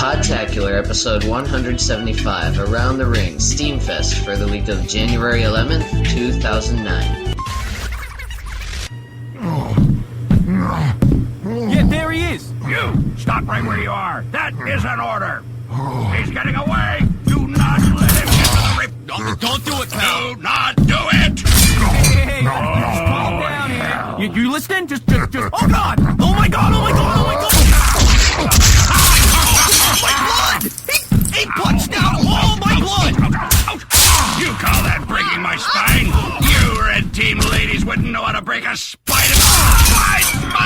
Podtacular, episode 175, Around the Ring, Steamfest for the week of January 11th, 2009. Yeah, there he is! You! Stop right where you are! That is an order! He's getting away! Do not let him get to the rip! Don't do it, pal! Do not do it! Hey, just calm down here. You listening? Just... Oh, God! Oh, my God! Oh, my God! Oh, my God! My blood! He punched out all my blood! You call that breaking my spine? You red team ladies wouldn't know how to break a spider! My spine!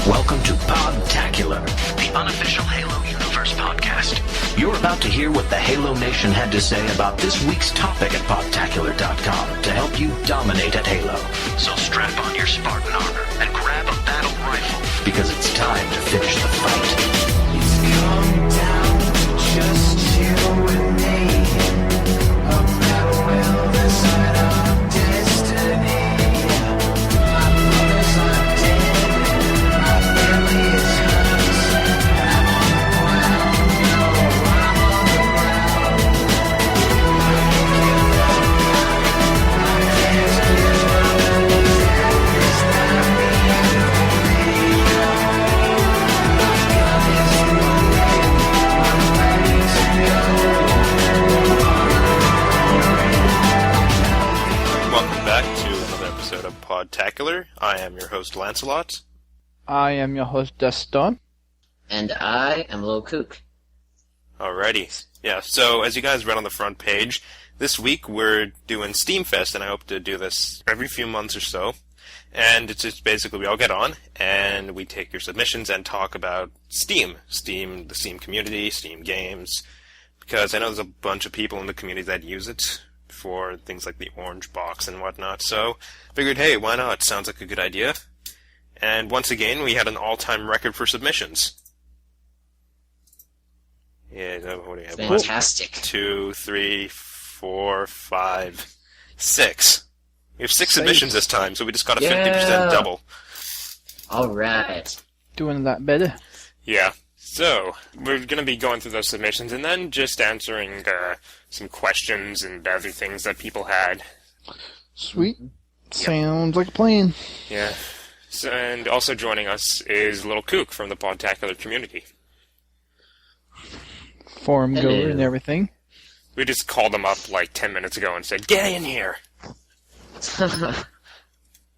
Welcome to Podtacular, the unofficial Halo Universe podcast. You're about to hear what the Halo Nation had to say about this week's topic at Podtacular.com to help you dominate at Halo. So strap on your Spartan armor and grab a battle rifle, because it's time to finish the fight. It's come down to just you and me. A battle will decide our destiny. My brothers are dead and my family is hurt. I'm on the ground, no, I'm on the ground. I can't give up, I can't give up. That is not me, my gun is loaded, I'm ready to go. Welcome back to another episode of Podtacular. I am your host, Lancelot. I am your host, Deston. And I am Lilkuke. Alrighty. Yeah, so as you guys read on the front page, this week we're doing Steamfest, and I hope to do this every few months or so. And it's just basically we all get on, and we take your submissions and talk about Steam, the Steam community, Steam games, because I know there's a bunch of people in the community that use it for things like the orange box and whatnot, so figured, hey, why not? Sounds like a good idea. And once again, we had an all-time record for submissions. Yeah, what do we have? Fantastic. 1, 2, 3, 4, 5, 6. We have 6 submissions this time, so we just got a 50% double. Alright. Doing that better. Yeah. So, we're going to be going through those submissions and then just answering some questions and other things that people had. Sweet. Sounds like a plan. Yeah. So, and also joining us is Lilkuke from the Podtacular community. Forum Hello. goer and everything. We just called him up like 10 minutes ago and said, get in here!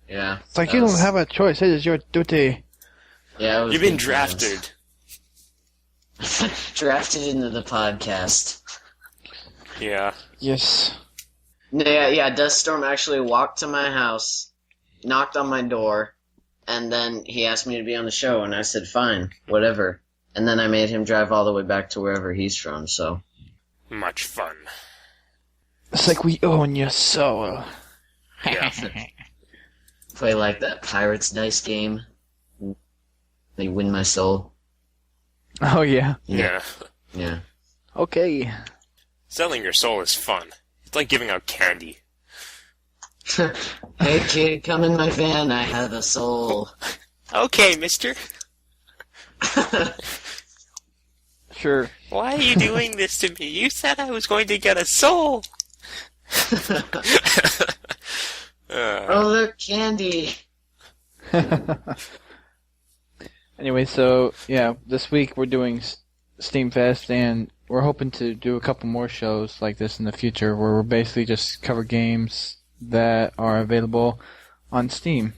Yeah. It's like you don't have a choice. It is your duty. Yeah, You've been drafted. Drafted into the podcast. Yeah. Yes. Yeah, Duststorm actually walked to my house, knocked on my door, and then he asked me to be on the show, and I said, fine, whatever. And then I made him drive all the way back to wherever he's from, so. Much fun. It's like we own your soul. Yeah. Play like that Pirates dice game. They win my soul. Oh, yeah. Yeah. Yeah. Okay. Selling your soul is fun. It's like giving out candy. Hey kid, come in my van, I have a soul. Okay, mister. Sure. Why are you doing this to me? You said I was going to get a soul. Oh, look, candy. Anyway, so, yeah, this week we're doing Steamfest, and we're hoping to do a couple more shows like this in the future, where we're basically just cover games that are available on Steam.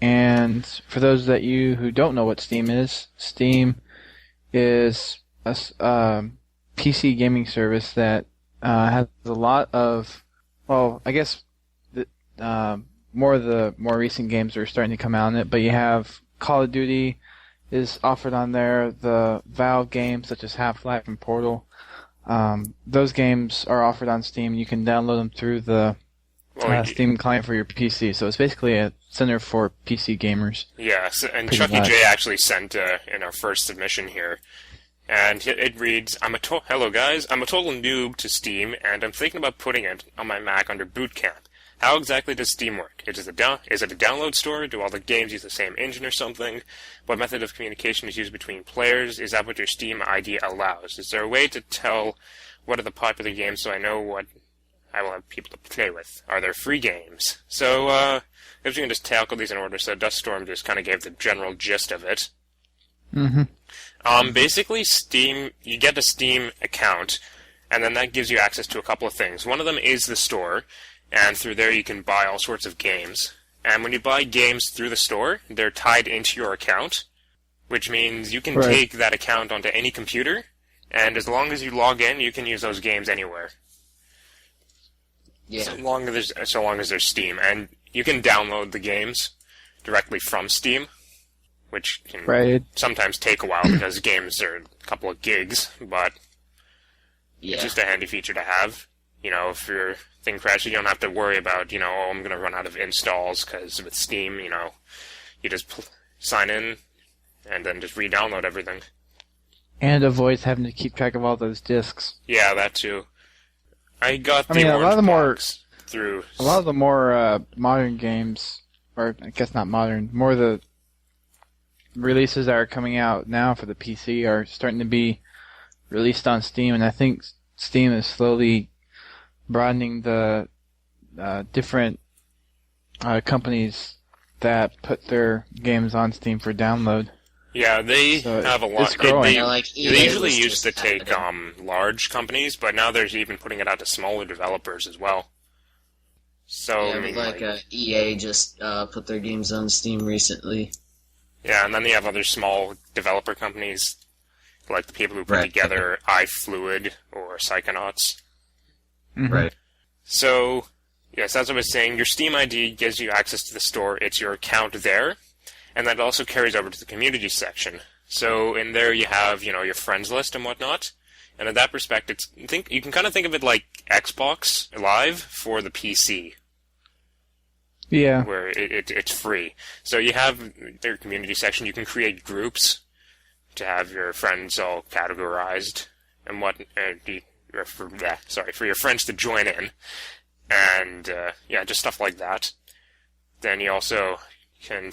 And for those that you who don't know what Steam is a PC gaming service that has a lot of, well, I guess more of the more recent games are starting to come out on it, but you have Call of Duty is offered on there, the Valve games such as Half-Life and Portal. Those games are offered on Steam. You can download them through the Steam client for your PC. So it's basically a center for PC gamers. Yeah, so, and Pretty Chucky much. J actually sent in our first submission here. And it reads, Hello guys, I'm a total noob to Steam, and I'm thinking about putting it on my Mac under Boot Camp. How exactly does Steam work? Is it a download store? Do all the games use the same engine or something? What method of communication is used between players? Is that what your Steam ID allows? Is there a way to tell what are the popular games so I know what I will have people to play with? Are there free games? So, if you can just tackle these in order, so Duststorm just kind of gave the general gist of it. Basically, Steam, you get a Steam account, and then that gives you access to a couple of things. One of them is the store, and through there you can buy all sorts of games. And when you buy games through the store, they're tied into your account, which means you can take that account onto any computer, and as long as you log in, you can use those games anywhere. Yeah. So long as there's Steam, and you can download the games directly from Steam, which can sometimes take a while because games are a couple of gigs, but it's just a handy feature to have. You know, if your thing crashes, you don't have to worry about, I'm going to run out of installs, because with Steam, you just sign in and then just re-download everything. And avoids having to keep track of all those discs. Yeah, that too. I got a lot of the more through. A lot of the more modern games, or I guess not modern, more the releases that are coming out now for the PC are starting to be released on Steam, and I think Steam is slowly broadening the different companies that put their games on Steam for download. Yeah, they have a lot. It's growing. They usually used to take large companies, but now they're even putting it out to smaller developers as well. So EA just put their games on Steam recently. Yeah, and then they have other small developer companies, like the people who put together iFluid or Psychonauts. Right. So, yes, as I was saying, your Steam ID gives you access to the store. It's your account there, and that also carries over to the community section. So in there you have, your friends list and whatnot. And in that perspective, you can kind of think of it like Xbox Live for the PC. Yeah. Where it's free. So you have their community section. You can create groups to have your friends all categorized and for your friends to join in. And, just stuff like that. Then you also can,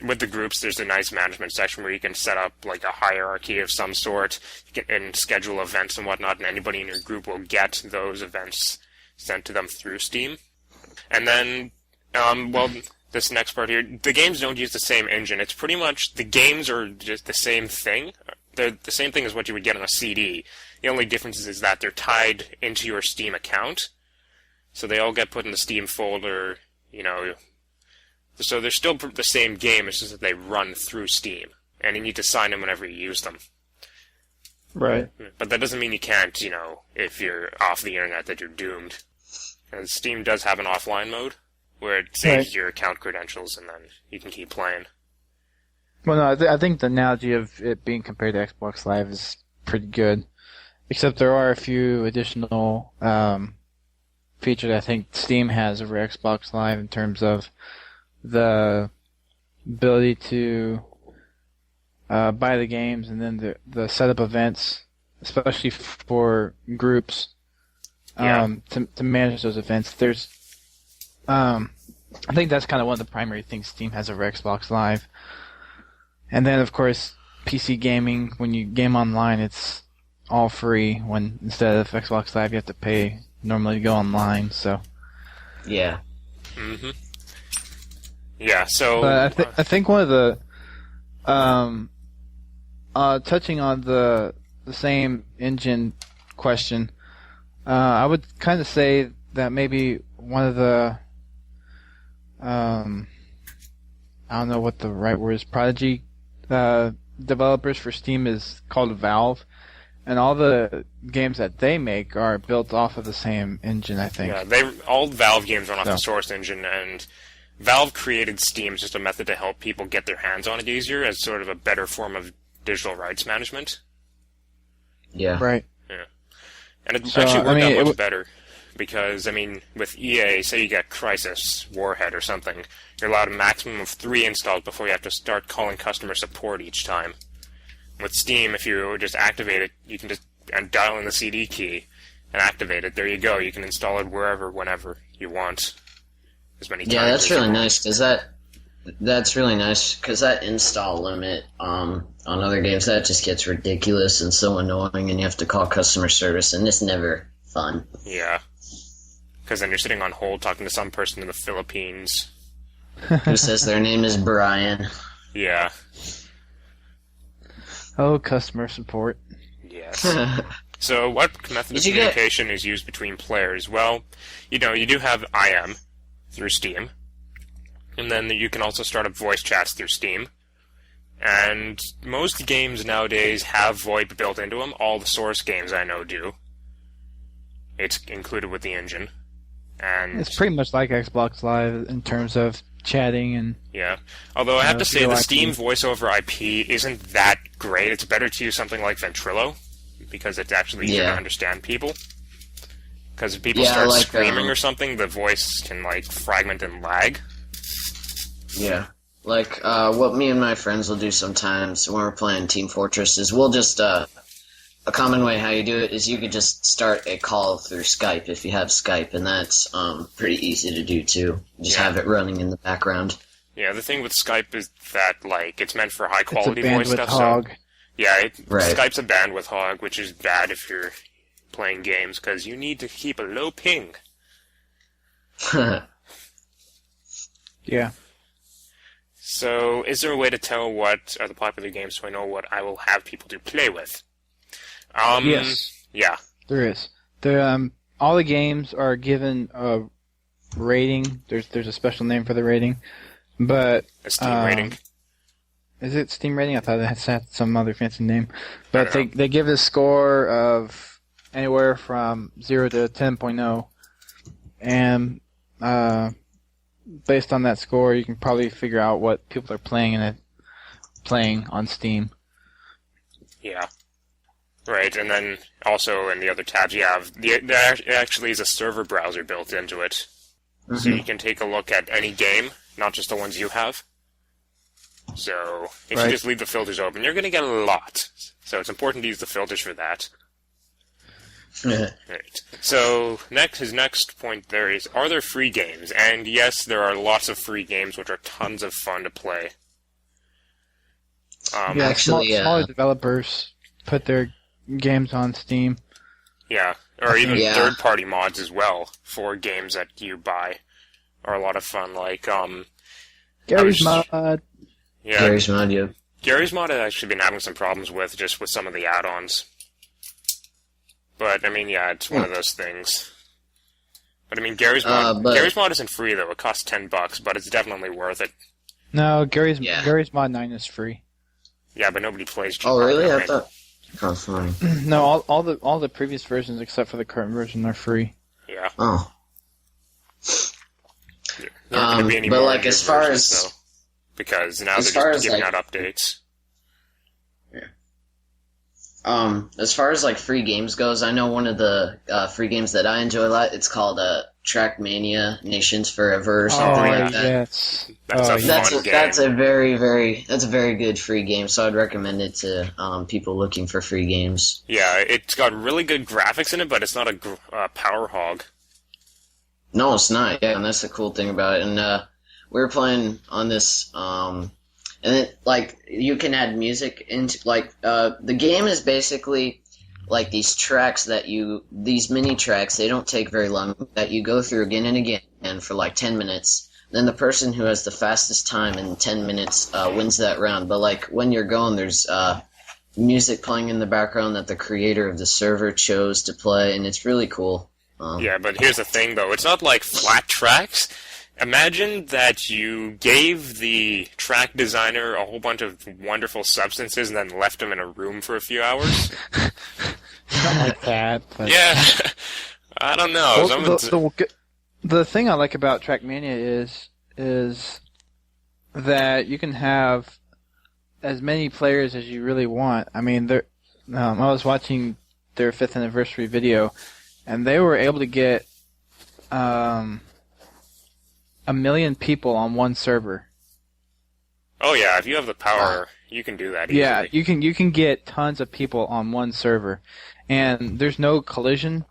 with the groups, there's a nice management section where you can set up like a hierarchy of some sort. You can schedule events and whatnot, and anybody in your group will get those events sent to them through Steam. And then, this next part here, the games don't use the same engine. It's pretty much, the games are just the same thing. They're the same thing as what you would get on a CD. The only difference is that they're tied into your Steam account. So they all get put in the Steam folder, So they're still the same game, it's just that they run through Steam. And you need to sign in whenever you use them. Right. But that doesn't mean you can't, if you're off the internet, that you're doomed. And Steam does have an offline mode, where it saves your account credentials, and then you can keep playing. Well, no, I think the analogy of it being compared to Xbox Live is pretty good. Except there are a few additional features I think Steam has over Xbox Live in terms of the ability to buy the games and then the setup events, especially for groups, to manage those events. There's, I think that's kind of one of the primary things Steam has over Xbox Live. And then, of course, PC gaming, when you game online, it's all free, when instead of Xbox Live, you have to pay normally to go online, so. Yeah. Mm-hmm. Yeah, so... But I think one of the... touching on the same engine question, I would kind of say that maybe one of the... I don't know what the right word is, prodigy developers for Steam is called Valve, and all the games that they make are built off of the same engine, I think. Yeah, all Valve games run off the source engine, and Valve created Steam as just a method to help people get their hands on it easier as sort of a better form of digital rights management. Yeah. Right. Yeah. And it actually worked out much better. Because, with EA, say you get Crysis, Warhead, or something, you're allowed a maximum of 3 installs before you have to start calling customer support each time. With Steam, if you just activate it, you can just dial in the CD key and activate it. There you go. You can install it wherever, whenever you want. as many times. Yeah, that's as really you want. nice that's really nice because that install limit on other games that just gets ridiculous and so annoying, and you have to call customer service, and it's never fun. Yeah. Because then you're sitting on hold talking to some person in the Philippines. Who says their name is Brian? Yeah. Oh, customer support. Yes. So what method of Did you get- communication is used between players? Well, you do have IM through Steam. And then you can also start up voice chats through Steam. And most games nowadays have VoIP built into them. All the Source games I know do. It's included with the engine. And It's pretty much like Xbox Live in terms of chatting and... yeah. Although I have to say the VoIP. Steam voice over IP isn't that great. It's better to use something like Ventrilo, because it's actually easier to Yeah. understand people. Because if people Yeah, start like, screaming or something, the voice can, fragment and lag. Yeah. Like, what me and my friends will do sometimes when we're playing Team Fortress is we'll just, a common way how you do it is you could just start a call through Skype if you have Skype, and that's, pretty easy to do too. Just Yeah. have it running in the background. Yeah, the thing with Skype is that, it's meant for high-quality It's a voice bandwidth stuff, hog. so... Yeah, Right. Skype's a bandwidth hog, which is bad if you're playing games, because you need to keep a low ping. Yeah. So, is there a way to tell what are the popular games so I know what I will have people to play with? Yes. Yeah. There is. All the games are given a rating. There's a special name for the rating, but A Steam rating. is it Steam rating? I thought it had some other fancy name, I but don't know. they give a score of anywhere from 0 to 10.0, and based on that score, you can probably figure out what people are playing on Steam. Yeah. Right, and then also in the other tabs you have, there actually is a server browser built into it. So you can take a look at any game, not just the ones you have. So, if Right. you just leave the filters open, you're going to get a lot. So it's important to use the filters for that. Right. So, his next point there is, are there free games? And yes, there are lots of free games which are tons of fun to play. Yeah, Actually, smaller developers put their games on Steam. Yeah, or even Yeah. third-party mods as well for games that you buy are a lot of fun. Gary's was- Mod. Yeah, Gary's Mod, yeah. Gary's Mod I've actually been having some problems with just with some of the add-ons. But I mean, yeah, it's one of those things. But I mean, Gary's Mod isn't free though. It costs $10, but it's definitely worth it. No, Gary's Yeah. Mod 9 is free. Yeah, but nobody plays. Oh, really? I Right? thought... Oh, fine. No, all the previous versions except for the current version are free. Yeah. Oh. There aren't going to be any but, more like, new as far versions, as- though, because now as they're far just as, giving like- out updates. As far as, free games goes, I know one of the free games that I enjoy a lot, it's called Trackmania Nations Forever or something like that. yes. That's Oh, a yeah. fun game. That's a very good free game, so I'd recommend it to people looking for free games. Yeah, it's got really good graphics in it, but it's not a power hog. No, it's not. Yeah, and that's the cool thing about it. And we were playing on this, and it you can add music into the game is basically like these tracks these mini tracks. They don't take very long. That you go through again and again, and for 10 minutes. Then the person who has the fastest time in 10 minutes wins that round. But when you're going, there's music playing in the background that the creator of the server chose to play, and it's really cool. Yeah, but here's the thing, though. It's not like flat tracks. Imagine that you gave the track designer a whole bunch of wonderful substances and then left him in a room for a few hours. Not like that. But... Yeah. I don't know. Well, the thing I like about Trackmania is that you can have as many players as you really want. I mean, I was watching their 5th anniversary video, and they were able to get 1 million people on one server. Oh, yeah. If you have the power, you can do that easily. Yeah, you can get tons of people on one server, and there's no collision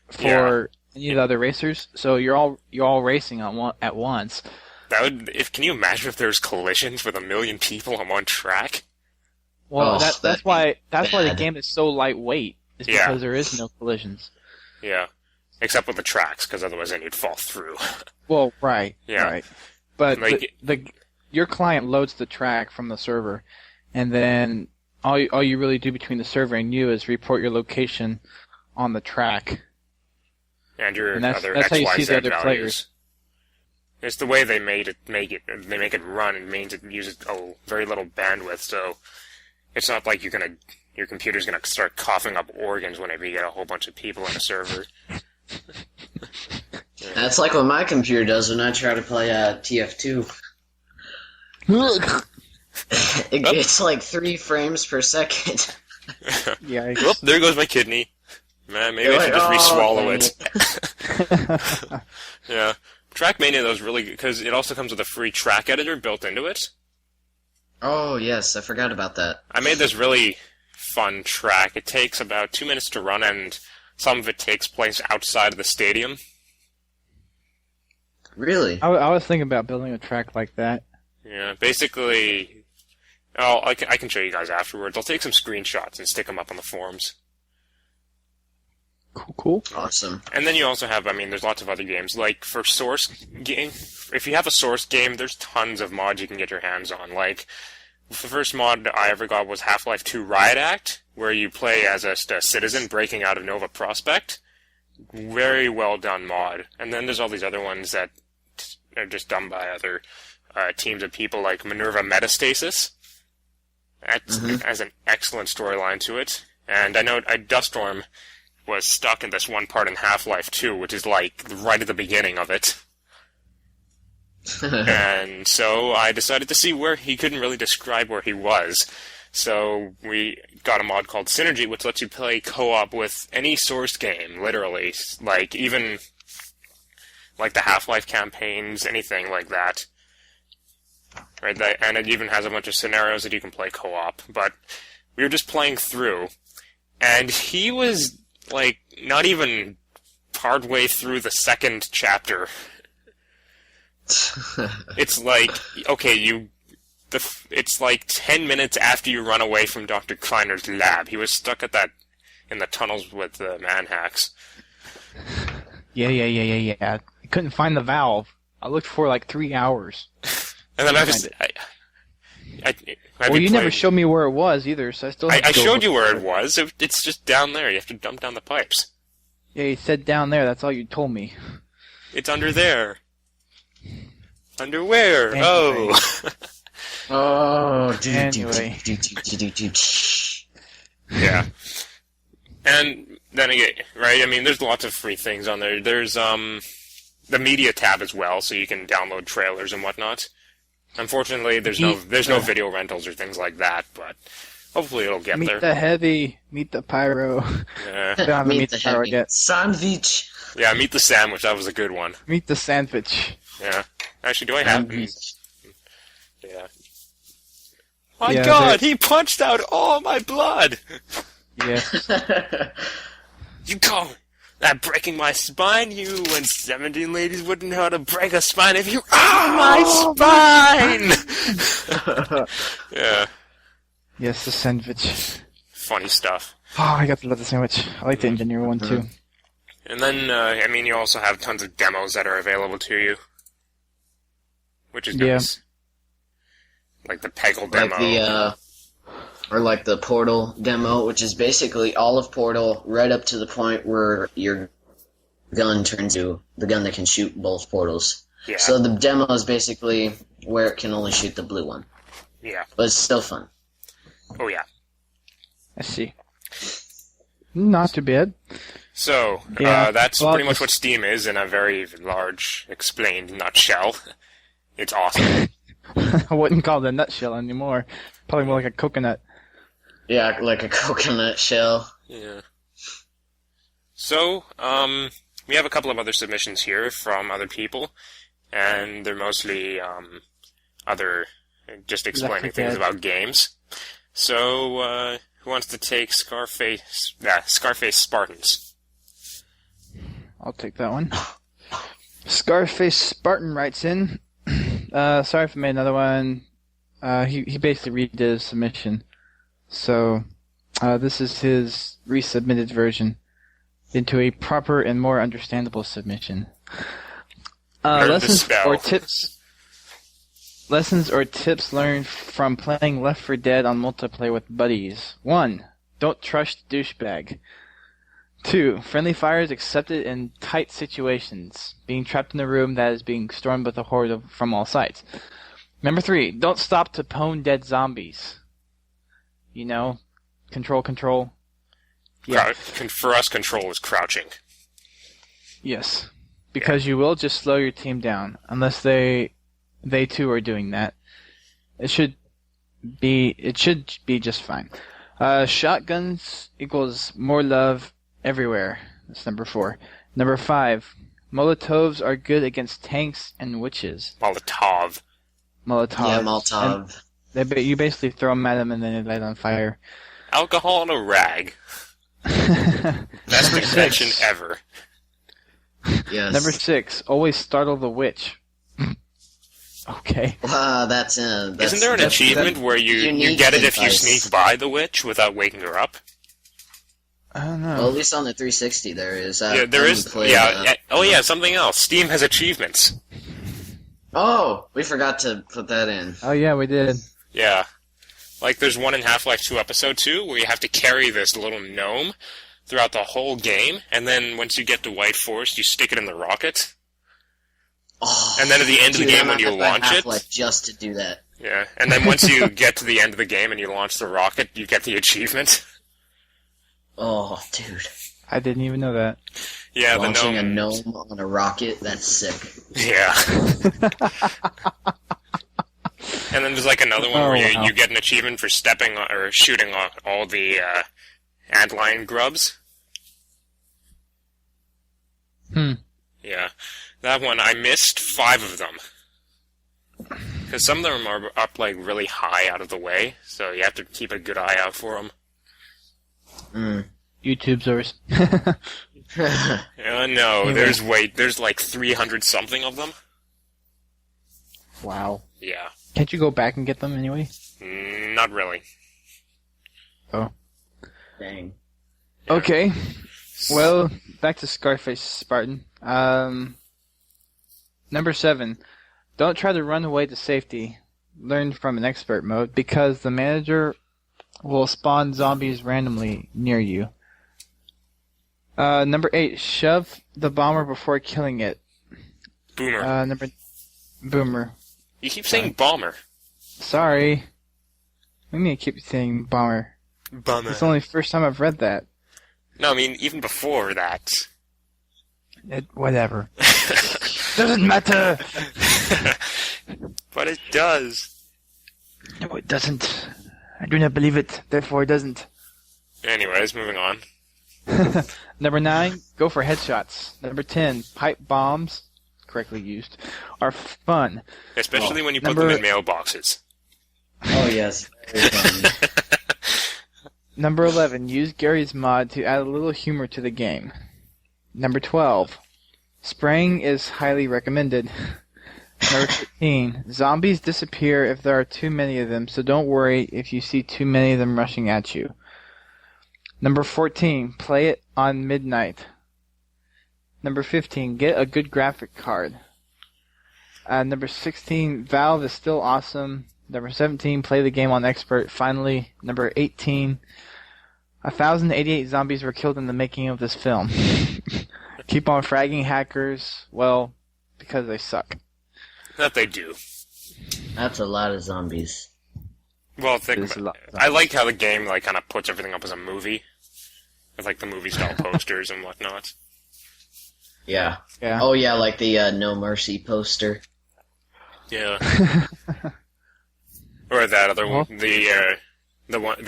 for any of the other racers. So you're all racing at once. That would. Can you imagine if there's collisions with 1 million people on one track? Well, Oh, that's why the bad. game is so lightweight. Is Yeah. because there is no collisions. Yeah, except with the tracks, because otherwise then you'd fall through. Well, right. Yeah. Right. But Like- your client loads the track from the server, and then all you really do between the server and you is report your location on the track. And your And other that's how you see XYZ the other values. players. It's the way they make it run, and means it uses very little bandwidth, so it's not like your computer's gonna start coughing up organs whenever you get a whole bunch of people in a server. That's like what my computer does when I try to play TF2. It's like 3 frames per second. Yeah. Well, there goes my kidney. Man, maybe You're I should like, just "Oh, re-swallow dang it. Yeah. Trackmania, though, is really good, because it also comes with a free track editor built into it. Oh, yes, I forgot about that. I made this really fun track. It takes about 2 minutes to run, and some of it takes place outside of the stadium. Really? I was thinking about building a track like that. Yeah, basically... I can show you guys afterwards. I'll take some screenshots and stick them up on the forums. Cool. Awesome. And then you also have, there's lots of other games. Like, for Source game, if you have a Source game, there's tons of mods you can get your hands on. Like, the first mod I ever got was Half-Life 2 Riot Act, where you play as a citizen breaking out of Nova Prospect. Very well done mod. And then there's all these other ones that are just done by other teams of people, like Minerva Metastasis. That has an excellent storyline to it. And I know Duststorm was stuck in this one part in Half-Life 2, which is like right at the beginning of it. And so I decided to see where he couldn't really describe where he was. So we got a mod called Synergy, which lets you play co-op with any Source game, literally. Like, even like the Half-Life campaigns, anything like that. Right, and it even has a bunch of scenarios that you can play co-op. But we were just playing through, and he was like not even partway through the second chapter. It's like, okay, it's like 10 minutes after you run away from Dr. Kleiner's lab. He was stuck in the tunnels with the manhacks. Yeah. I couldn't find the valve. I looked for like 3 hours. And then Well, you never showed me where it was either, so I still. I showed you where it was. It's just down there. You have to dump down the pipes. Yeah, you said down there. That's all you told me. It's under there. Under where? Anyway. Oh. Oh, Anyway. Yeah. And then again, right? There's lots of free things on there. There's the media tab as well, so you can download trailers and whatnot. Unfortunately, there's no video rentals or things like that, but hopefully it'll get Meet there. the heavy, meet the pyro. Yeah. Don't have to meet the pyro heavy yet. sandwich. Yeah, meet the sandwich. That was a good one. Meet the sandwich. Yeah. Actually, do I have? Sandwich. Yeah. My Yeah, God, he punched out all my blood. Yes. You call that breaking my spine? You and 17 ladies wouldn't know how to break a spine if you my spine. Yeah. Yes, the sandwich. Funny stuff. Oh, I got to love the sandwich. I like the engineer one too. And then, you also have tons of demos that are available to you, which is Yeah. nice. Like the Peggle demo. Like the Portal demo, which is basically all of Portal right up to the point where your gun turns to the gun that can shoot both portals. Yeah. So the demo is basically where it can only shoot the blue one. Yeah. But it's still fun. Oh, yeah. I see. Not too bad. So, Yeah. that's Well, pretty much what Steam is in a very large, explained nutshell. It's awesome. I wouldn't call it a nutshell anymore. Probably more like a coconut. Yeah, like a coconut shell. Yeah. So, we have a couple of other submissions here from other people, and they're mostly, just explaining Left things ahead. about games. So, who wants to take Scarface Spartans? I'll take that one. Scarface Spartan writes in. Sorry if I made another one. He basically redid his submission. So, this is his resubmitted version into a proper and more understandable submission. Lessons or tips learned from playing Left 4 Dead on multiplayer with buddies. 1. Don't trust douchebag. 2. Friendly fire is accepted in tight situations, being trapped in a room that is being stormed with a horde from all sides. Number 3. Don't stop to pwn dead zombies. You know, control. Yeah. For us, control is crouching. Yes. Because you will just slow your team down, unless they too are doing that. It should be just fine. Shotguns equals more love everywhere. That's number 4. Number 5. Molotovs are good against tanks and witches. Molotov. Yeah, Molotov. You basically throw them at them and then they light on fire. Alcohol in a rag. Best invention ever. Yes. Number 6. Always startle the witch. Okay. That's Isn't there an achievement where you get it if you sneak by the witch without waking her up? I don't know. Well, at least on the 360 there is. Yeah, there is. Yeah. Oh yeah, something else. Steam has achievements. Oh, we forgot to put that in. Oh yeah, we did. Yeah. Like there's one in Half-Life 2 Episode 2 where you have to carry this little gnome throughout the whole game, and then once you get to White Forest, you stick it in the rocket. Oh, and then at the end of the game when you launch it... just to do that. Yeah, and then once you get to the end of the game and you launch the rocket, you get the achievement. Oh, dude. I didn't even know that. Yeah, Launching a gnome on a rocket, that's sick. Yeah. And then there's like another one where you get an achievement for stepping or shooting all the antlion grubs. Yeah. That one, I missed 5 of them. Because some of them are up like really high out of the way, so you have to keep a good eye out for them. YouTubers. No, anyway. There's like 300 something of them. Wow. Yeah. Can't you go back and get them anyway? Not really. Oh. Dang. Yeah. Okay. Well, back to Scarface Spartan. Number 7. Don't try to run away to safety. Learn from an expert mode, because the manager will spawn zombies randomly near you. Number 8. Shove the bomber before killing it. Boomer. Boomer. You keep saying bomber. Sorry. What do you mean I keep saying bomber? Bummer. It's only the first time I've read that. No, I mean, even before that. Whatever. Doesn't matter! But it does. No, it doesn't. I do not believe it, therefore it doesn't. Anyways, moving on. Number 9, go for headshots. Number 10, pipe bombs, correctly used, are fun. Especially when you put them in mailboxes. Oh, yes. Very fun. Number 11, use Gary's mod to add a little humor to the game. Number 12, spraying is highly recommended. Number 13, zombies disappear if there are too many of them, so don't worry if you see too many of them rushing at you. Number 14, play it on midnight. Number 15, get a good graphic card. Number 16, Valve is still awesome. Number 17, play the game on expert. Finally, number 18, 1,088 zombies were killed in the making of this film. Keep on fragging hackers, well, because they suck. That they do. That's a lot of zombies. Well, I like how the game like kind of puts everything up as a movie. With like the movie-style posters and whatnot. Yeah. Yeah. Oh, yeah, like the No Mercy poster. Yeah. Or that other one, the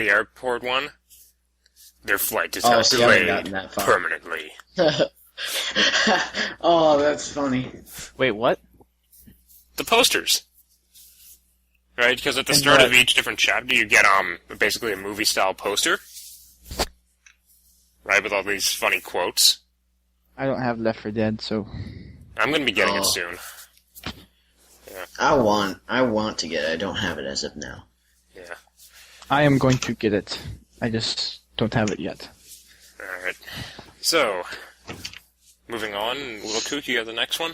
airport one. Their flight is now delayed permanently. Oh, that's funny. Wait, what? The posters. Right, because at the start of each different chapter you get basically a movie-style poster. Right, with all these funny quotes. I don't have Left 4 Dead, so I'm gonna be getting it Oh. soon. I want to get it. I don't have it as of now. Yeah. I am going to get it. I just don't have it yet. Alright. So, moving on. Lilkuke, you have the next one?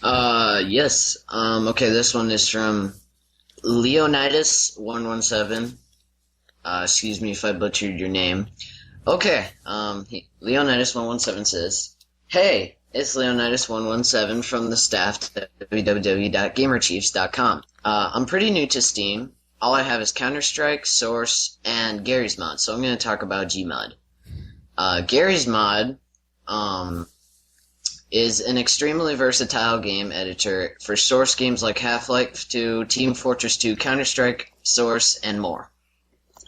Yes. Okay, this one is from Leonidas117. Excuse me if I butchered your name. Okay, Leonidas117 says, "Hey, it's Leonidas117 from the staff at www.gamerchiefs.com. I'm pretty new to Steam. All I have is Counter-Strike, Source, and Gary's Mod, so I'm going to talk about Gmod. Gary's Mod, is an extremely versatile game editor for Source games like Half-Life 2, Team Fortress 2, Counter-Strike, Source, and more.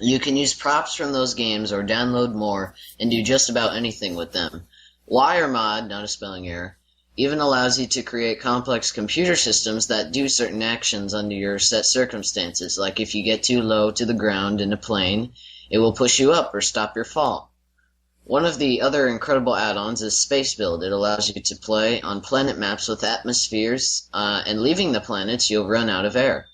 You can use props from those games or download more and do just about anything with them. WireMod, not a spelling error, even allows you to create complex computer systems that do certain actions under your set circumstances, like if you get too low to the ground in a plane, it will push you up or stop your fall. One of the other incredible add-ons is Space Build. It allows you to play on planet maps with atmospheres, and leaving the planets, you'll run out of air.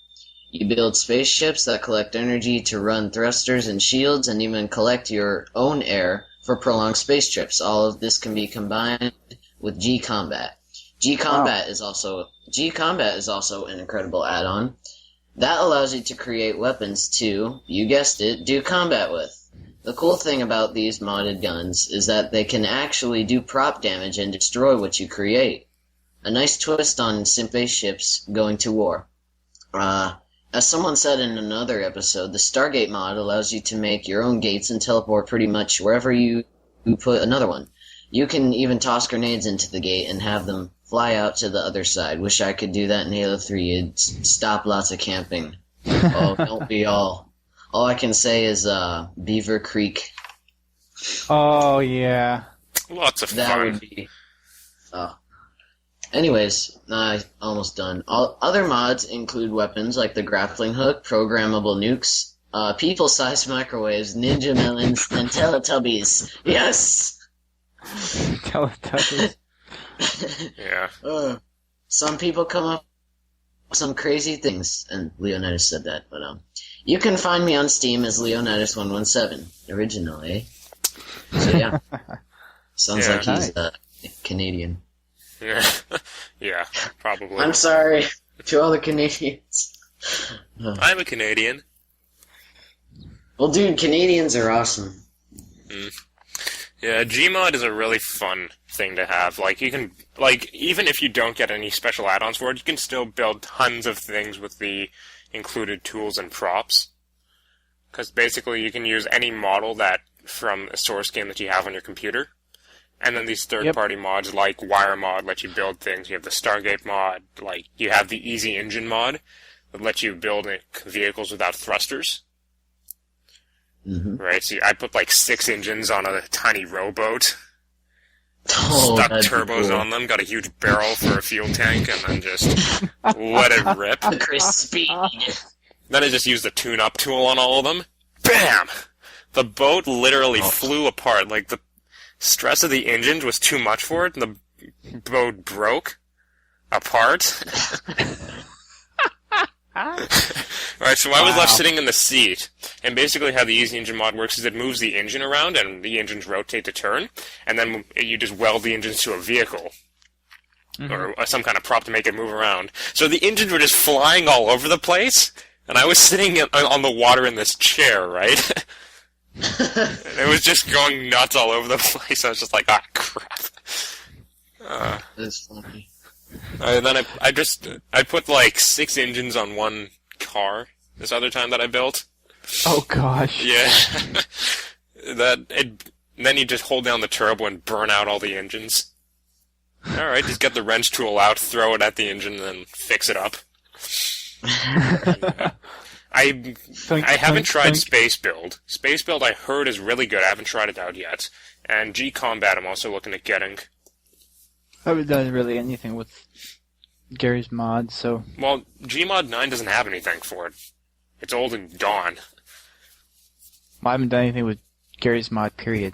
You build spaceships that collect energy to run thrusters and shields, and even collect your own air for prolonged space trips. All of this can be combined with G-Combat. G-Combat is also an incredible add-on. That allows you to create weapons to, you guessed it, do combat with. The cool thing about these modded guns is that they can actually do prop damage and destroy what you create. A nice twist on spaceships going to war. As someone said in another episode, the Stargate mod allows you to make your own gates and teleport pretty much wherever you put another one. You can even toss grenades into the gate and have them fly out to the other side. Wish I could do that in Halo 3. It'd stop lots of camping. Oh, don't be all. All I can say is Beaver Creek. Oh, yeah. Lots of That fun. would be... Anyways, almost done. Other mods include weapons like the grappling hook, programmable nukes, people-sized microwaves, ninja melons, and Teletubbies. Yes! Teletubbies. Yeah. Some people come up with some crazy things, and Leonidas said that, but you can find me on Steam as Leonidas117, originally. So yeah. Sounds Yeah. like he's Canadian. Yeah. Yeah, probably. I'm sorry to all the Canadians. I'm a Canadian. Well, dude, Canadians are awesome. Yeah, Gmod is a really fun thing to have. Like, you can, like, even if you don't get any special add-ons for it, you can still build tons of things with the included tools and props. Because basically you can use any model that from a source game that you have on your computer. And then these third-party mods like WireMod let you build things. You have the Stargate mod, like, you have the Easy Engine mod that lets you build vehicles without thrusters. Mm-hmm. Right, so I put like 6 engines on a tiny rowboat. Oh, Stuck that'd be turbos cool. on them, got a huge barrel for a fuel tank, and then just let it rip. Crispy. Then I just used the tune-up tool on all of them. Bam! The boat literally flew apart. Like, the stress of the engines was too much for it, and the boat broke apart. Right, so I was left sitting in the seat, and basically how the Easy Engine mod works is it moves the engine around, and the engines rotate to turn, and then you just weld the engines to a vehicle. Or some kind of prop to make it move around. So the engines were just flying all over the place, and I was sitting on the water in this chair, right? And it was just going nuts all over the place. I was just like, ah, crap. That's funny. Then I put like 6 engines on one car this other time that I built. Oh, gosh. Yeah. Then you just hold down the turbo and burn out all the engines. Alright, just get the wrench tool out, throw it at the engine, and then fix it up. I haven't tried Space Build. Space Build I heard is really good. I haven't tried it out yet. And G-Combat I'm also looking at getting. I haven't done really anything with Gary's mod, so... Well, Gmod 9 doesn't have anything for it. It's old and gone. I haven't done anything with Gary's mod, period.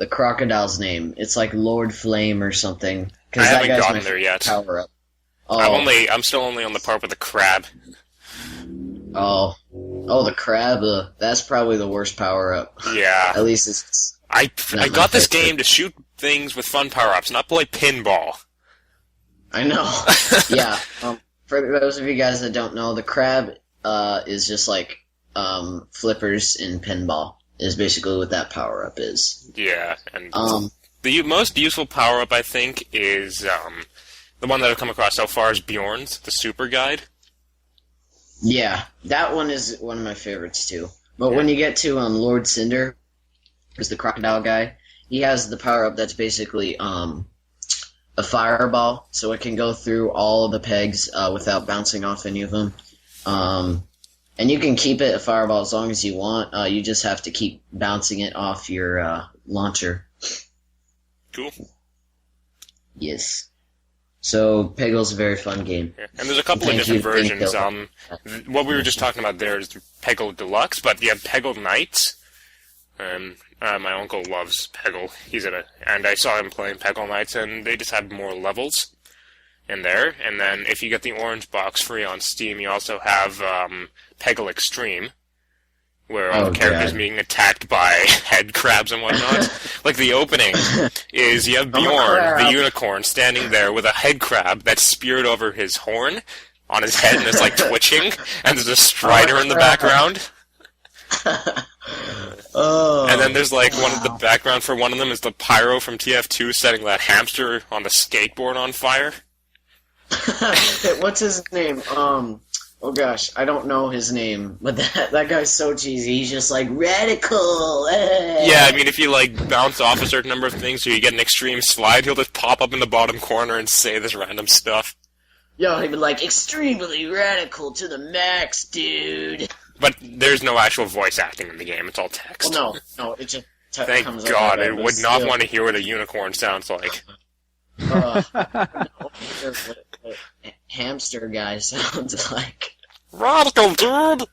the crocodile's name. It's like Lord Flame or something. I Because that haven't guy's gotten my there yet. power up. I'm still only on the part with the crab. Oh, the crab. That's probably the worst power up. Yeah. At least it's. I Not my got this favorite. game to shoot things with fun power-ups, not play pinball. I know. Yeah. For those of you guys that don't know, the crab is just like flippers in pinball. Is basically what that power up is. Yeah, and the most useful power-up, I think, is the one that I've come across so far is Bjorn's, the super guide. Yeah, that one is one of my favorites too. But when you get to Lord Cinder, who's the crocodile guy, he has the power up that's basically a fireball, so it can go through all of the pegs without bouncing off any of them. And you can keep it a fireball as long as you want. You just have to keep bouncing it off your launcher. Cool. Yes. So Peggle's a very fun game. Yeah. And there's a couple of Thank different you, thank versions. you. What we were just talking about there is Peggle Deluxe, but you have Peggle Knights. My uncle loves Peggle. And I saw him playing Peggle Knights, and they just have more levels in there. And then if you get the orange box free on Steam, you also have Peggle Extreme, where all the characters being attacked by head crabs and whatnot. Like the opening is you have Bjorn, the unicorn, standing there with a head crab that's speared over his horn on his head and it's like twitching, and there's a strider in the background. And then there's like one of the background for one of them is the pyro from TF2 setting that hamster on the skateboard on fire. What's his name? Oh gosh, I don't know his name, but that guy's so cheesy. He's just like radical. Yeah, I mean, if you like bounce off a certain number of things, or you get an extreme slide, he'll just pop up in the bottom corner and say this random stuff. Yo, he'd be like extremely radical to the max, dude. But there's no actual voice acting in the game; it's all text. Well, no, it just Thank comes God, up. I would not want to hear what a unicorn sounds like. What hamster guy sounds like. Radical, dude.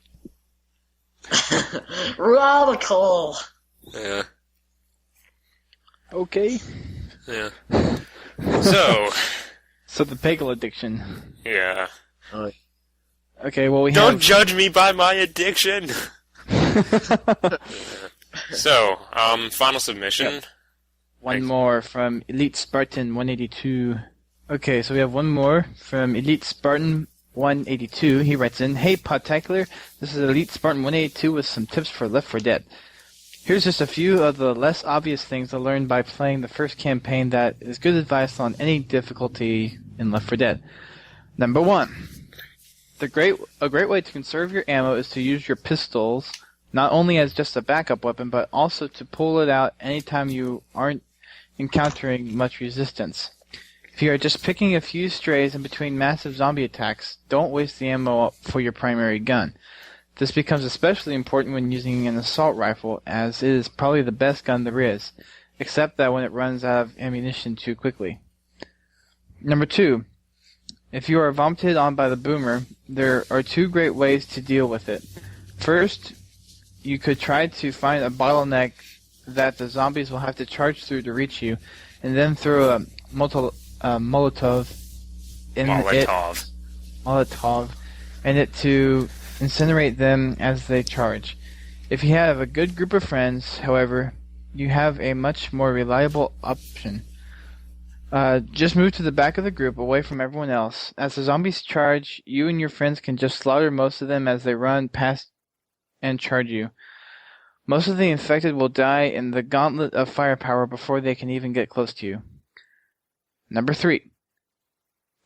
Radical. Yeah. Okay. Yeah. So the Peggle addiction. yeah. Okay, well Don't judge me by my addiction. So, final submission. Yep. One more from Elite Spartan 182. Okay, so we have one more from Elite Spartan 182. He writes in, "Hey Podtacular, this is Elite Spartan 182 with some tips for Left 4 Dead. Here's just a few of the less obvious things I learned by playing the first campaign that is good advice on any difficulty in Left 4 Dead. Number 1. A great way to conserve your ammo is to use your pistols not only as just a backup weapon, but also to pull it out anytime you aren't encountering much resistance. If you are just picking a few strays in between massive zombie attacks, don't waste the ammo for your primary gun. This becomes especially important when using an assault rifle, as it is probably the best gun there is, except that when it runs out of ammunition too quickly. Number 2. If you are vomited on by the boomer, there are two great ways to deal with it. First, you could try to find a bottleneck that the zombies will have to charge through to reach you, and then throw a Molotov in it to incinerate them as they charge. If you have a good group of friends, however, you have a much more reliable option. Just move to the back of the group, away from everyone else. As the zombies charge, you and your friends can just slaughter most of them as they run past and charge you. Most of the infected will die in the gauntlet of firepower before they can even get close to you. Number 3.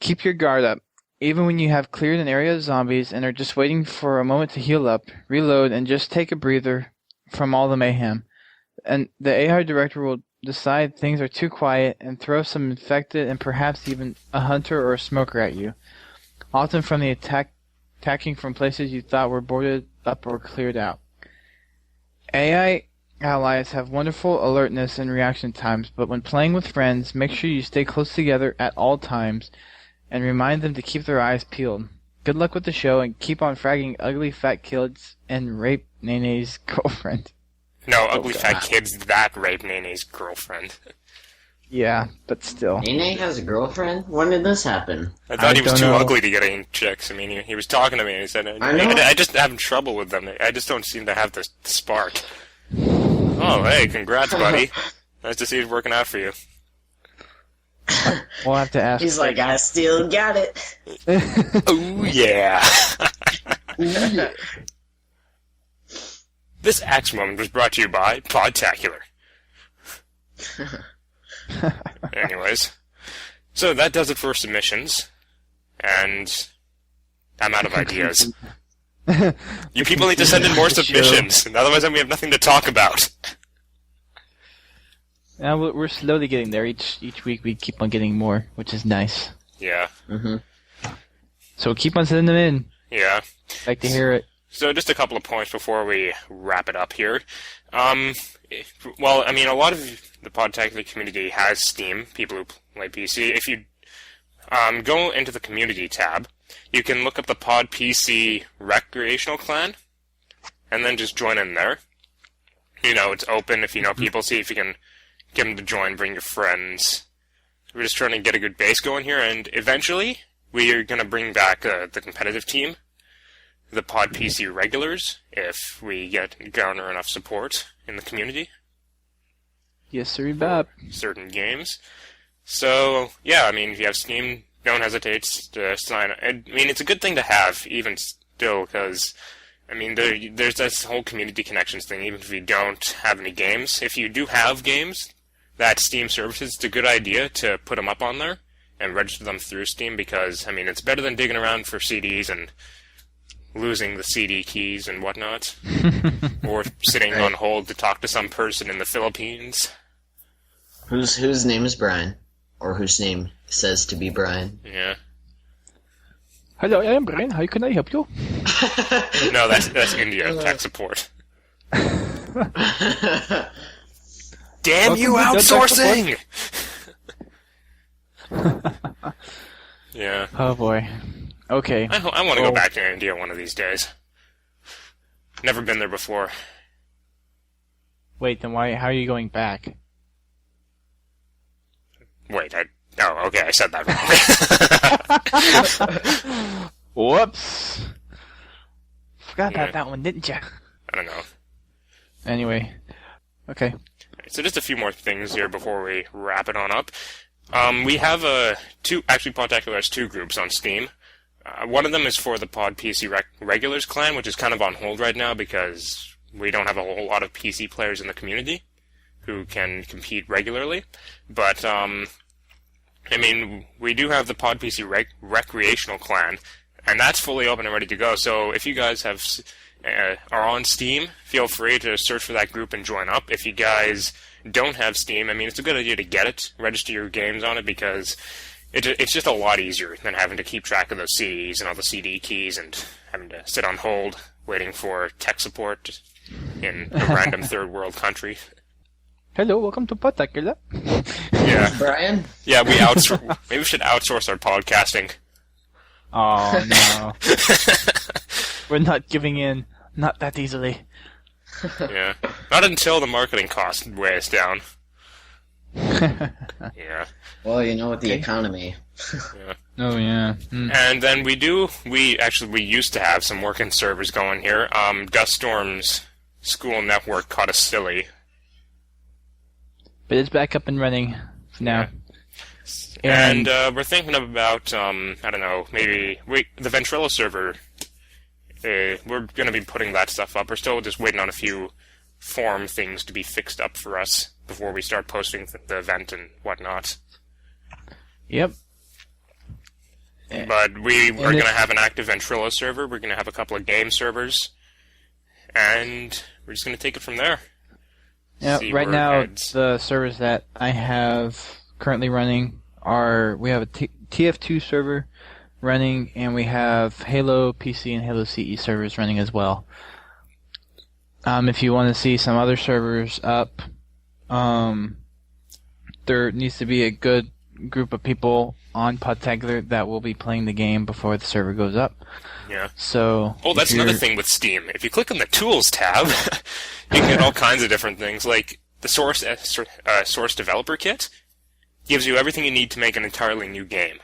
Keep your guard up. Even when you have cleared an area of zombies and are just waiting for a moment to heal up, reload, and just take a breather from all the mayhem. And the AR director will decide things are too quiet and throw some infected and perhaps even a hunter or a smoker at you, often from the attacking from places you thought were boarded up or cleared out. AI allies have wonderful alertness and reaction times, but when playing with friends, make sure you stay close together at all times and remind them to keep their eyes peeled. Good luck with the show and keep on fragging ugly fat kids and rape Nene's girlfriend." No, Ugly Fat God. Kid's that rape Nene's girlfriend. Yeah, but still. Nene has a girlfriend? When did this happen? I thought he was don't too know. ugly to get any chicks. I mean, he was talking to me and he said, I know. I just having trouble with them. I just don't seem to have the spark. Oh, hey, congrats, buddy. Nice to see it working out for you. We'll have to ask. He's like, I still got it. Oh, yeah. This Axe Moment was brought to you by Podtacular. Anyways, so that does it for submissions, and I'm out of ideas. You people need to send in more submissions, and otherwise we have nothing to talk about. Now we're slowly getting there. Each week we keep on getting more, which is nice. Yeah, So keep on sending them in. yeah. Like to hear it. So just a couple of points before we wrap it up here. Well, I mean, a lot of the Podtacular community has Steam, people who play PC. If you go into the community tab, you can look up the Pod PC recreational clan, and then just join in there. You know, it's open if you know people. See if you can get them to join, bring your friends. We're just trying to get a good base going here, and eventually we are going to bring back the competitive team, the Pod PC regulars, if we garner enough support in the community. Yes, sir, Bob. Certain games. So, yeah, I mean, if you have Steam, don't hesitate to sign up. I mean, it's a good thing to have, even still, because, I mean, there's this whole community connections thing, even if you don't have any games. If you do have games that Steam services, it's a good idea to put them up on there and register them through Steam, because, I mean, it's better than digging around for CDs and losing the CD keys and whatnot, or sitting on hold to talk to some person in the Philippines. Whose name is Brian? Or whose name says to be Brian? Yeah. Hello, I am Brian. How can I help you? No, that's India tech support. Damn you, Welcome to outsourcing! Yeah. Oh boy. Okay. I want to go back to India one of these days. Never been there before. Wait, then why? How are you going back? Wait, oh, okay, I said that wrong. Whoops. Forgot Yeah. about that one, didn't ya? I don't know. Anyway. Okay. So just a few more things here before we wrap it on up. We have actually Podtacular has two groups on Steam. One of them is for the Pod PC Regulars clan, which is kind of on hold right now because we don't have a whole lot of PC players in the community who can compete regularly. But, I mean, we do have the Pod PC Recreational clan, and that's fully open and ready to go. So if you guys are on Steam, feel free to search for that group and join up. If you guys don't have Steam, I mean, it's a good idea to get it, register your games on it, because it's just a lot easier than having to keep track of those CDs and all the CD keys and having to sit on hold waiting for tech support in a random third world country. Hello, welcome to Podtacular. Yeah, Brian? yeah. Maybe we should outsource our podcasting. Oh no. We're not giving in. Not that easily. Yeah, not until the marketing cost weighs down. Yeah. Well, you know, with the economy. Oh yeah. And then we used to have some working servers going here. Gus Storm's school network caught us silly. But it's back up and running now. And we're thinking about, I don't know, maybe the Ventrilo server. We're going to be putting that stuff up. We're still just waiting on a few form things to be fixed up for us before we start posting the event and whatnot. Yep. But we're going to have an active Ventrilo server. We're going to have a couple of game servers. And we're just going to take it from there. Yeah, See right where it now, heads. the servers that I have currently running we have a TF2 server running, and we have Halo PC and Halo CE servers running as well. If you want to see some other servers up, there needs to be a good group of people on Podtacular that will be playing the game before the server goes up. Yeah. So. Oh, that's another thing with Steam. If you click on the Tools tab, you can get all kinds of different things. Like the Source Developer Kit gives you everything you need to make an entirely new game.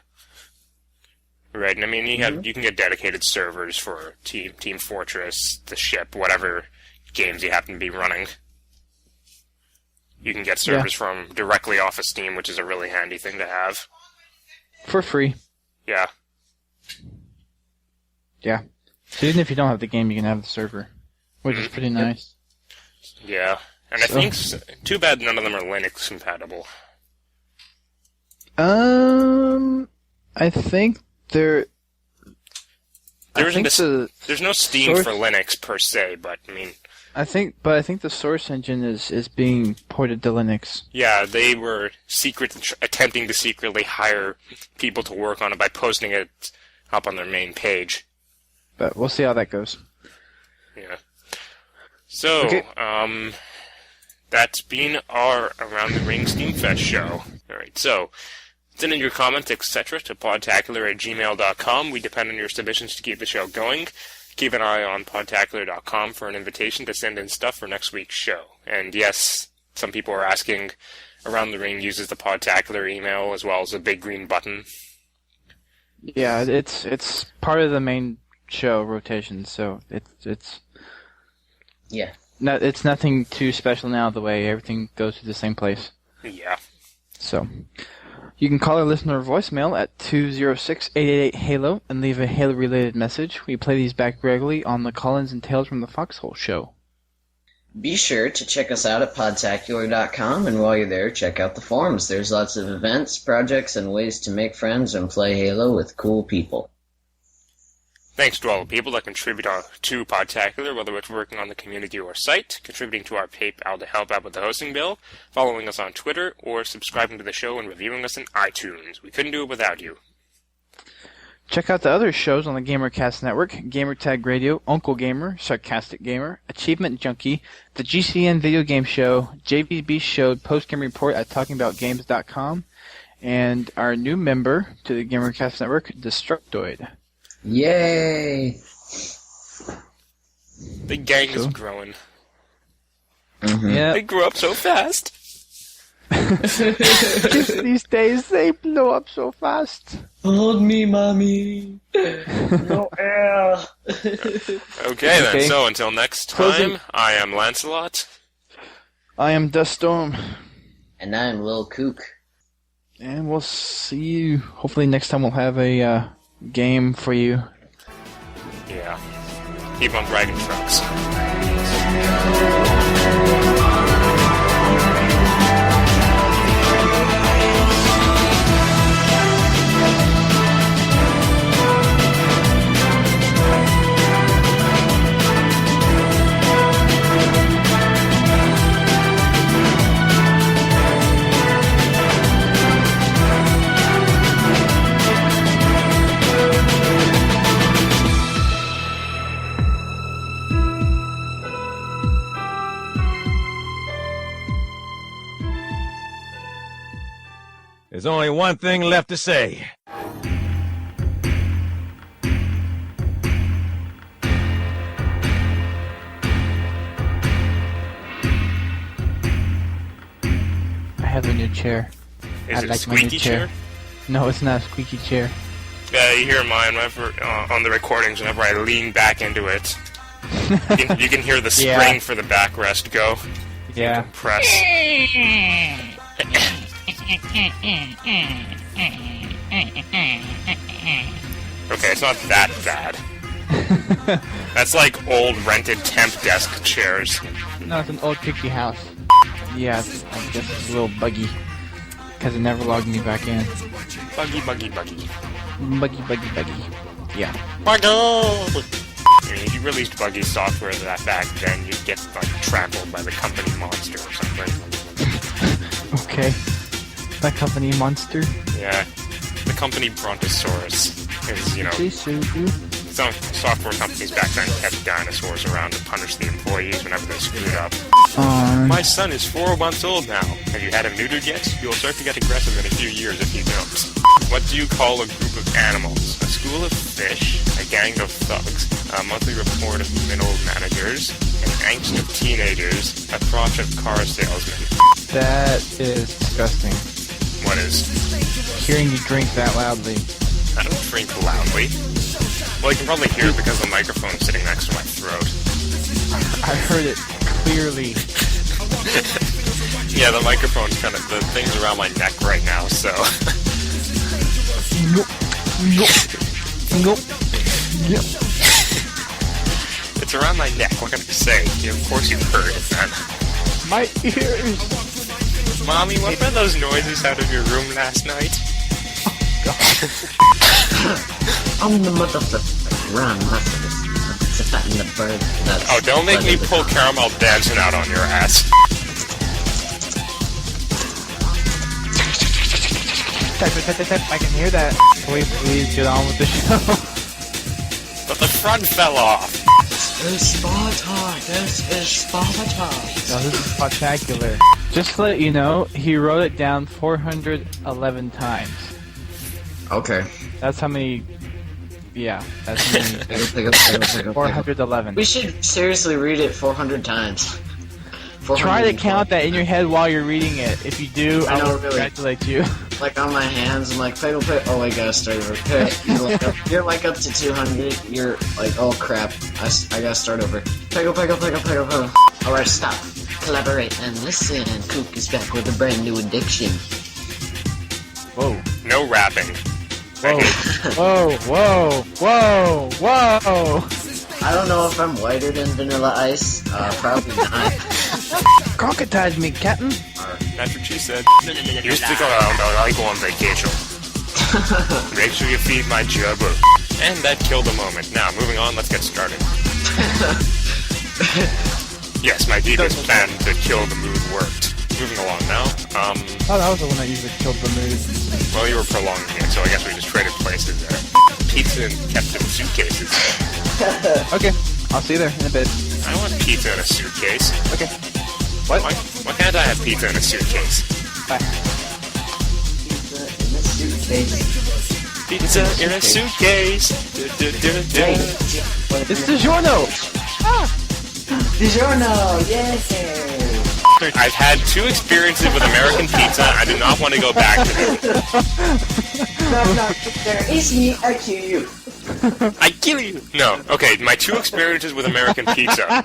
Right, and I mean, you can get dedicated servers for Team Fortress, the ship, whatever games you happen to be running. You can get servers from directly off of Steam, which is a really handy thing to have. For free. Yeah. Yeah. So even if you don't have the game, you can have the server, which is pretty nice. Yeah, and I think too bad none of them are Linux compatible. I think there's no Steam for Linux per se, but I mean, I think the Source engine is being ported to Linux. Yeah, they were attempting to secretly hire people to work on it by posting it up on their main page. But we'll see how that goes. Yeah. So, okay. That's been our Around the Ring Steamfest show. Alright, so, send in your comments, etc. to podtacular@gmail.com. We depend on your submissions to keep the show going. Keep an eye on podtacular.com for an invitation to send in stuff for next week's show. And yes, some people are asking, Around the Ring uses the Podtacular email as well as the big green button. Yeah, it's part of the main show rotation, so it's Yeah. it's nothing too special now. The way everything goes to the same place. Yeah. So you can call our listener voicemail at 206-888-HALO and leave a Halo-related message. We play these back regularly on the Collins and Tales from the Foxhole show. Be sure to check us out at podtacular.com, and while you're there, check out the forums. There's lots of events, projects, and ways to make friends and play Halo with cool people. Thanks to all the people that contribute to Podtacular, whether it's working on the community or site, contributing to our PayPal to help out with the hosting bill, following us on Twitter, or subscribing to the show and reviewing us in iTunes. We couldn't do it without you. Check out the other shows on the GamerCast Network: Gamertag Radio, Uncle Gamer, Sarcastic Gamer, Achievement Junkie, the GCN Video Game Show, JVB Show, Post-Game Report at TalkingAboutGames.com, and our new member to the GamerCast Network, Destructoid. Yay! The gang is growing. Mm-hmm. Yeah. They grew up so fast. Just these days, they blow up so fast. Hold me, mommy. No air. Okay, then. So until next time, I am Lancelot. I am Duststorm. And I'm Lilkuke. And we'll see you. Hopefully next time we'll have a game for you. Yeah. Keep on dragging trucks. There's only one thing left to say. I have a new chair. Is I it a like my new squeaky chair? No, it's not a squeaky chair. Yeah, you hear mine whenever, on the recordings whenever I lean back into it. You can hear the spring for the backrest go. Yeah. Press. Okay, it's not that bad. That's like old rented temp desk chairs. No, it's an old creaky house. Yeah, I guess it's a little buggy. Because it never logged me back in. Buggy. Buggy. Yeah. Buggy! I mean, if you released buggy software back then, you'd get like trampled by the company monster or something. Okay. That company monster? Yeah. The company Brontosaurus is, They so good. some software companies back then kept dinosaurs around to punish the employees whenever they screwed up. My son is 4 months old now. Have you had him neutered yet? You'll start to get aggressive in a few years if you don't. What do you call a group of animals? A school of fish, a gang of thugs, a monthly report of middle managers, an angst of teenagers, a crotch of car salesmen. That is disgusting. What is? Hearing you drink that loudly. I don't drink loudly. Well, you can probably hear it because the microphone's sitting next to my throat. I heard it clearly. Yeah, the microphone's kind of, the thing's around my neck right now, so. It's around my neck, what can I say? Yeah, of course you heard it then. My ears! Mommy, what were those noises out of your room last night? I'm the motherfucker. Run, it's a fat in the bird. That's Oh, don't make me pull Caramel Dancing out on your ass. Type, I can hear that. Please get on with the show. But the front fell off. This is Sparta. This is Sparta. No, this is Podtacular. Just to let you know, he wrote it down 411 times. Okay. That's how many... Yeah, that's how many... 411. We should seriously read it 400 times. Try to count that in your head while you're reading it. If you do, I will congratulate you. Like on my hands, I'm like, peggle. Oh, I gotta start over. You're like up to 200. You're like, oh crap, I gotta start over. Peggle. Alright, stop. Collaborate and listen. Kook is back with a brand new addiction. Whoa. No rapping. Whoa. I don't know if I'm whiter than Vanilla Ice. Probably not. Crocodile me, Captain. That's what she said. You stick around or I go on vacation. Make sure you feed my gerbil. And that killed the moment. Now, moving on, let's get started. Yes, my devious plan to kill the mood worked. Moving along now. Oh, that was the one that usually killed the mood. Well, you were prolonging it, so I guess we just traded places there. Pizza and kept in suitcases. Okay, I'll see you there in a bit. I don't want pizza in a suitcase. Okay. What? Why can't I have pizza in a suitcase? Bye. Pizza in a suitcase. Pizza in a suitcase. It's DiGiorno! DiGiorno, yay! I've had 2 experiences with American pizza. I do not want to go back to them. No, it's me, I kill you. I kill you! No. Okay, my 2 experiences with American pizza.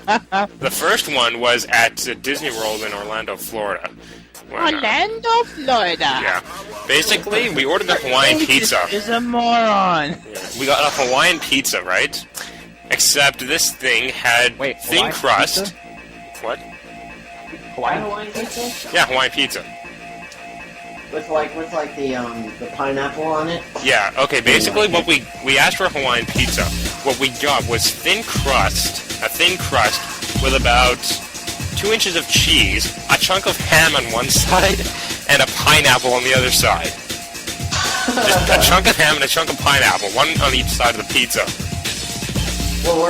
The first one was at Disney World in Orlando, Florida. Orlando, Florida! Yeah. Basically, we ordered a Hawaiian pizza. Is a moron. We got a Hawaiian pizza, right? Except this thing had thin Hawaiian crust. pizza? What? Hawaiian pizza? Yeah, Hawaiian pizza. With the pineapple on it? Yeah, okay, basically what we asked for a Hawaiian pizza. What we got was a thin crust with about 2 inches of cheese, a chunk of ham on one side, and a pineapple on the other side. Just a chunk of ham and a chunk of pineapple, one on each side of the pizza. Well,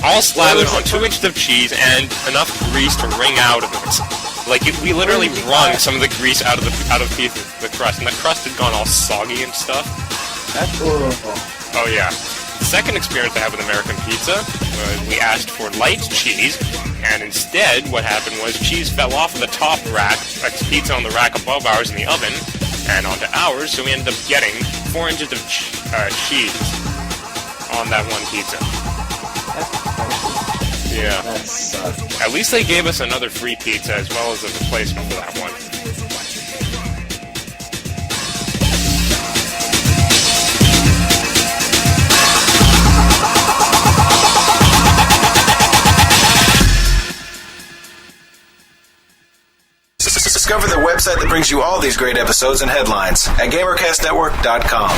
All slathered on 2 inches of cheese and enough grease to wring out of it. Like, we literally wrung some of the grease out of the crust, and the crust had gone all soggy and stuff. That's horrible. Oh yeah. The second experience I had with American pizza, we asked for light cheese, and instead what happened was cheese fell off of the top rack, like pizza on the rack above ours in the oven, and onto ours, so we ended up getting 4 inches of cheese on that one pizza. Yeah. That sucks. At least they gave us another free pizza as well as a replacement for that one. Discover the website that brings you all these great episodes and headlines at GamerCastNetwork.com.